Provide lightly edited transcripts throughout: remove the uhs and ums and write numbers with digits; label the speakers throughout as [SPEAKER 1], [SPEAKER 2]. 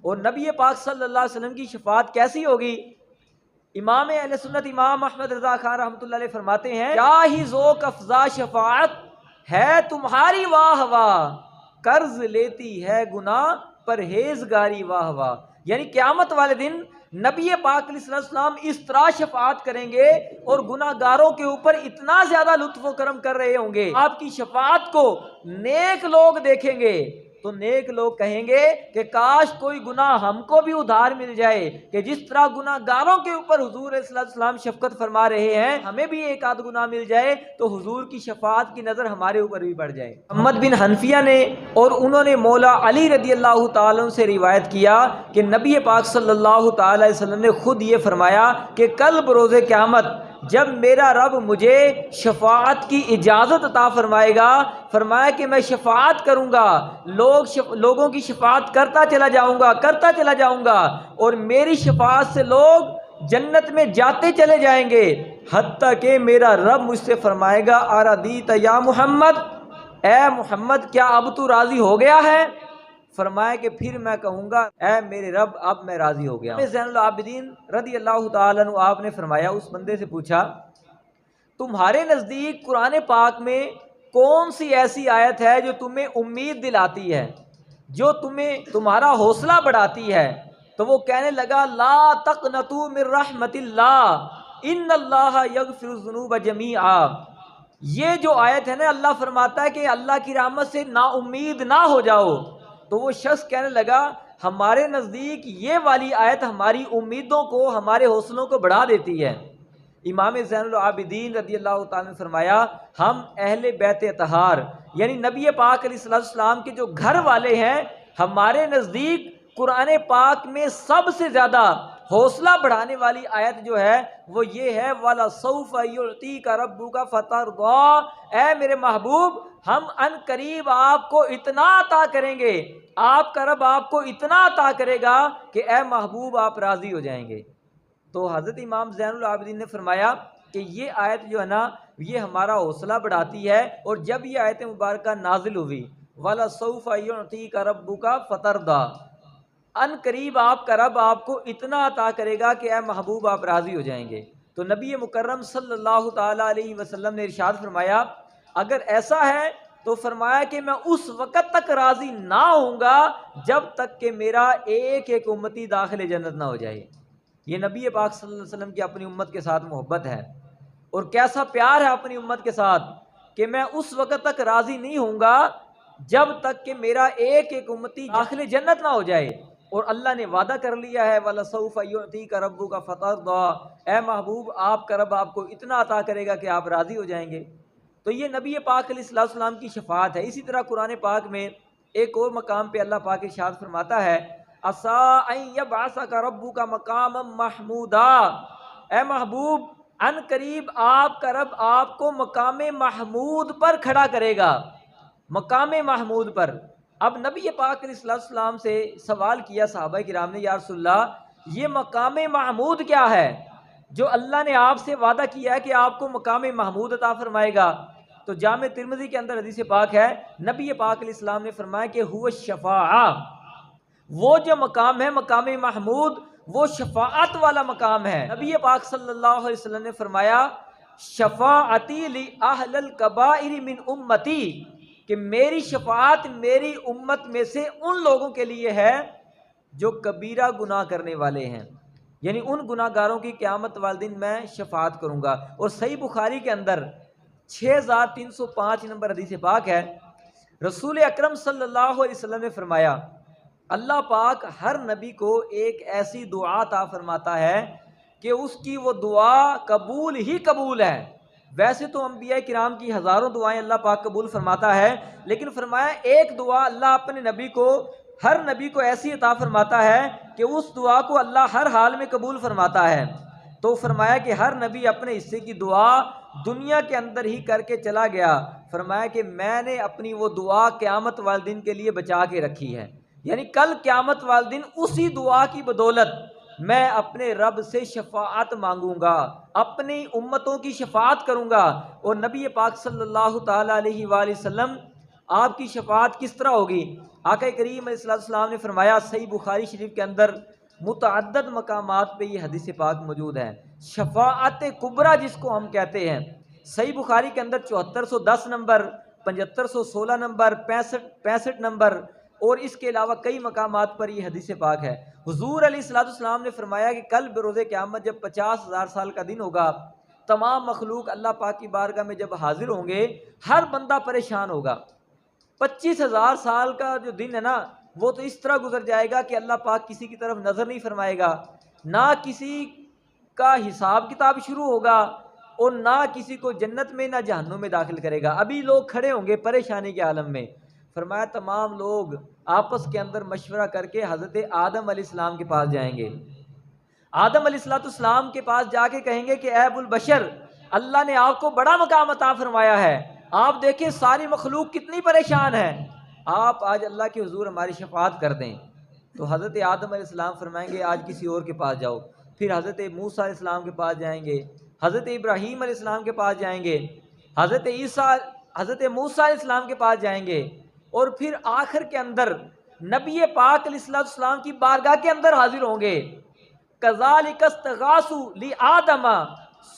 [SPEAKER 1] और नबी पाक सल्लल्लाहु अलैहि वसल्लम की शफाअत कैसी होगी? इमाम अहले सुन्नत इमाम अहमद रज़ा खान रहमतुल्लाह अलैह फरमाते हैं, क्या ही ज़ोक अफ़ज़ा शफाअत है तुम्हारी वाह वाह, कर्ज लेती है गुनाह परहेजगारी वाह वाह। यानी क़यामत वाले दिन नबी पाक सल्लल्लाहु अलैहि वसल्लम इस तरह शफाअत करेंगे और गुनाहगारों के ऊपर इतना ज्यादा लुत्फ़ करम कर रहे होंगे, आपकी शफाअत को नेक लोग देखेंगे तो नेक लोग कहेंगे कि काश कोई गुनाह हमको भी उधार मिल जाए, कि जिस तरह गुनाहगारों के ऊपर हुजूर सल्लल्लाहु शफकत फरमा रहे हैं, हमें भी एक आध गुनाह मिल जाए तो हुजूर की शफाअत की नज़र हमारे ऊपर भी बढ़ जाए। मोहम्मद बिन हनफिया ने और उन्होंने मौला अली रदी अल्लाह ताला से रिवायत किया कि नबी पाक सल्लल्लाहु ताला अलैहि वसल्लम ने खुद ये फरमाया कि कल बरोज़े क़यामत जब मेरा रब मुझे शफाअत की इजाज़त अता फरमाएगा, फरमाया कि मैं शफाअत करूँगा, लोगों की शफाअत करता चला जाऊँगा और मेरी शफाअत से लोग जन्नत में जाते चले जाएंगे, हत्ता कि मेरा रब मुझसे फरमाएगा अरदीत या मोहम्मद, ए मोहम्मद क्या अब तू राज़ी हो गया है? फरमाया कि फिर मैं कहूँगा ऐ मेरे रब अब मैं राज़ी हो गया। ज़ैनुल आबिदीन रदी अल्लाह ताला अन्हु आपने फरमाया, उस बंदे से पूछा तुम्हारे नज़दीक कुरान पाक में कौन सी ऐसी आयत है जो तुम्हें उम्मीद दिलाती है, जो तुम्हें तुम्हारा हौसला बढ़ाती है? तो वो कहने लगा ला तक़नतू मिर रहमतिल्लाह इन्नल्लाह यग़फिरुज़्ज़ुनूब जमीआ। ये जो आयत है ना, अल्लाह फरमाता है कि अल्लाह की रहमत से नाउम्मीद ना हो जाओ। तो वो शख्स कहने लगा हमारे नज़दीक ये वाली आयत हमारी उम्मीदों को, हमारे हौसलों को बढ़ा देती है। इमाम ज़ैनुल आबिदीन रदी अल्लाह ताला ने फरमाया हम अहले बैत अतहार यानी नबी पाक अलैहिस्सलाम के जो घर वाले हैं, हमारे नज़दीक कुरान पाक में सबसे ज़्यादा हौसला बढ़ाने वाली आयत जो है वो ये है वाला सौफ युअतीका रब्बुका फतरदा, ऐ मेरे महबूब हम अन करीब आपको इतना अता करेंगे, आपका रब आपको इतना अता करेगा कि ऐ महबूब आप राज़ी हो जाएंगे। तो हज़रत इमाम ज़ैनुल आबिदीन ने फरमाया कि ये आयत जो है ना, ये हमारा हौसला बढ़ाती है। और जब ये आयत मुबारक नाजिल हुई वाला सौफ युअतीका रब्बुका फतरदा, अन करीब आपका रब आपको इतना अता करेगा कि ऐ महबूब आप राज़ी हो जाएंगे। तो नबी मुकर्रम सल्लल्लाहु ताला अलैहि वसल्लम ने इरशाद फरमाया अगर ऐसा है तो फरमाया कि मैं उस वक़्त तक राज़ी ना होऊंगा जब तक कि मेरा एक एक उम्मती दाखिल जन्नत ना हो जाए। ये नबी पाक सल्लल्लाहु अलैहि वसल्लम की अपनी उम्मत के साथ मोहब्बत है और कैसा प्यार है अपनी उम्मत के साथ कि मैं उस वक़्त तक राज़ी नहीं होऊंगा जब तक कि मेरा एक एक उम्मती दाखिल जन्नत ना हो जाए। और अल्लाह ने वादा कर लिया है वाला सौफ युअतीका रब्बुका फतरदा, ए महबूब आपका रब आपको इतना अता करेगा कि आप राज़ी हो जाएंगे। तो ये नबी पाक अलैहिस्सलाम की शफाअत है। इसी तरह कुरान पाक में एक और मकाम पे अल्लाह पाक इरशाद फरमाता है असा अन यबअसका रब्बुका मकामम महमूदा, ए महबूब अन करीब आपका रब आपको मकाम महमूद पर खड़ा करेगा, मकाम महमूद पर। अब नबी पाक अलैहिस्सलाम से सवाल किया सहाबा किराम ने, या रसूलल्लाह ये मकाम महमूद क्या है जो अल्लाह ने आपसे वादा किया है कि आपको मकाम महमूद अता फरमाएगा? तो जामे तिरमिज़ी के अंदर हदीस पाक है, नबी पाक अलैहिस्सलाम ने फरमाया कि हुवा शफाआ, वो जो मकाम है मकाम महमूद वो शफाअत वाला मकाम है। नबी पाक सल्लल्लाहु अलैहि वसल्लम ने फरमाया शफाअती ली अहलल कबाइर मिन उम्मती, कि मेरी शफाअत मेरी उम्मत में से उन लोगों के लिए है जो कबीरा गुनाह करने वाले हैं, यानी उन गुनाहगारों की क़यामत वाले दिन मैं शफाअत करूँगा। और सही बुखारी के अंदर 6305 नंबर हदीस पाक है, रसूल अकरम सल्लल्लाहु अलैहि वसल्लम ने फरमाया अल्लाह पाक हर नबी को एक ऐसी दुआ अता फरमाता है कि उसकी वो दुआ कबूल ही कबूल है। वैसे तो अंबिया किराम की हज़ारों दुआएं अल्लाह पाक कबूल फरमाता है, लेकिन फरमाया एक दुआ अल्लाह अपने नबी को, हर नबी को ऐसी अता फरमाता है कि उस दुआ को अल्लाह हर हाल में कबूल फरमाता है। तो फरमाया कि हर नबी अपने हिस्से की दुआ दुनिया के अंदर ही करके चला गया, फरमाया कि मैंने अपनी वो दुआ क़यामत वाले दिन के लिए बचा के रखी है, यानी कल क़यामत वाले दिन उसी दुआ की बदौलत मैं अपने रब से शफाअत मांगूंगा, अपनी उम्मतों की शफाअत करूंगा। और नबी पाक सल्लल्लाहु ताला अलैहि वसल्लम आपकी शफात किस तरह होगी। आका करीम अलैहिस्सलाम ने फरमाया, सही बुखारी शरीफ के अंदर मुतअद्दद मकामात पे ये हदीस पाक मौजूद है, शफाअत कुबरा जिसको हम कहते हैं। सही बुखारी के अंदर 7410 नंबर, 7516 नंबर, 65 नंबर और इसके अलावा कई मकामात पर यह हदीस पाक है। हुजूर अलैहिस्सलाम ने फरमाया कि कल बरोज़े क़यामत जब 50,000 साल का दिन होगा, तमाम मखलूक अल्लाह पाक की बारगाह में जब हाजिर होंगे, हर बंदा परेशान होगा। 25,000 साल का जो दिन है ना, वो तो इस तरह गुजर जाएगा कि अल्लाह पाक किसी की तरफ नज़र नहीं फरमाएगा, ना किसी का हिसाब किताब शुरू होगा और ना किसी को जन्नत में ना जहन्नुम में दाखिल करेगा। अभी लोग खड़े होंगे परेशानी के आलम में। फरमाया तमाम लोग आपस के अंदर मशवरा करके हज़रत आदम अलैहिस्सलाम के पास जाएंगे। आदम अलैहिस्सलाम के पास जाके कहेंगे कि ऐ अबुल बशर, अल्लाह ने आपको बड़ा मकाम अता फरमाया है, आप देखिए सारी मखलूक कितनी परेशान है, आप आज अल्लाह के हुजूर हमारी शफात कर दें। तो हज़रत आदम अलैहिस्सलाम फरमाएंगे आज किसी और के पास जाओ। फिर हज़रत मूसा अलैहिस्सलाम के पास जाएंगे, हज़रत इब्राहीम अलैहिस्सलाम के पास जाएंगे, हज़रत मूसा अलैहिस्सलाम के पास जाएंगे और फिर आखिर के अंदर नबी पाक अलैहिस्सलाम की बारगाह के अंदर हाजिर होंगे। कज़ालिक इस्तगासु लि आदमा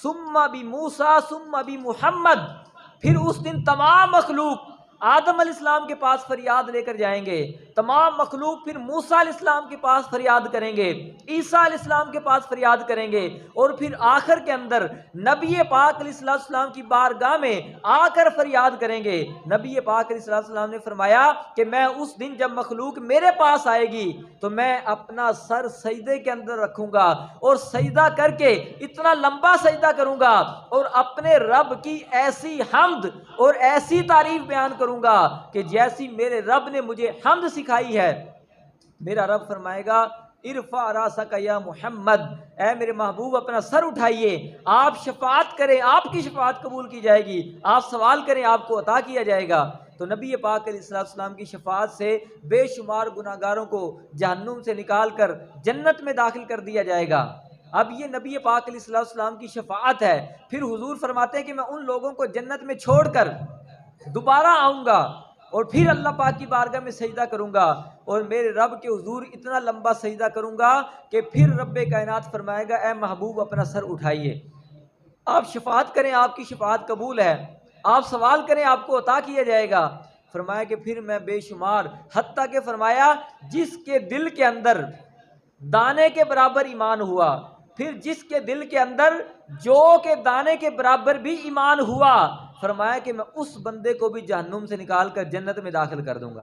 [SPEAKER 1] सुम्मा बि मूसा सुम्मा बि मुहम्मद। फिर उस दिन तमाम मखलूक आदम अलैहिस्सलाम के पास फरियाद लेकर जाएंगे, तमाम मखलूक फिर मूसा अलैहिस्सलाम के पास फरियाद करेंगे, ईसा अलैहिस्सलाम के पास फरियाद करेंगे और फिर आखिर के अंदर नबी पाक अलैहिस्सलाम की बारगाह में आकर फरियाद करेंगे। नबी पाक अलैहिस्सलाम ने फरमाया कि मैं उस दिन जब मखलूक मेरे पास आएगी तो मैं अपना सर सजदे के अंदर रखूंगा और सजदा करके इतना लंबा सजदा करूंगा और अपने रब की ऐसी हम्द और ऐसी तारीफ बयान करूंगा कि जैसी मेरे रब ने मुझे हम्द सिखाई है। मेरा रब फरमाएगा इरफा रासक या मोहम्मद, ऐ मेरे महबूब अपना सर उठाइए, आप शफात करें, आपकी शफात कबूल की जाएगी, आप सवाल करें आपको अता किया जाएगा। तो नबी पाक अलैहिस्सलाम की शफात से बेशुमार गुनाहगारों को जहन्नुम से निकाल कर जन्नत में दाखिल कर दिया जाएगा। अब ये नबी पाक अलैहिस्सलाम की शफात है। फिर हुजूर फरमाते हैं कि मैं उन लोगों को जन्नत में छोड़कर दोबारा आऊँगा और फिर अल्लाह पाक की बारगाह में सजदा करूँगा और मेरे रब के हुजूर इतना लंबा सजदा करूँगा कि फिर रब्बे कायनात फरमाएगा ऐ महबूब अपना सर उठाइए, आप शफात करें, आपकी शफात कबूल है, आप सवाल करें आपको अता किया जाएगा। फरमाया कि फिर मैं बेशुमार, हत्ता के फरमाया जिसके दिल के अंदर दाने के बराबर ईमान हुआ, फिर जिसके दिल के अंदर जौ के दाने के बराबर भी ईमान हुआ, फरमाया कि मैं उस बंदे को भी जहन्नुम से निकाल कर जन्नत में दाखिल कर दूंगा।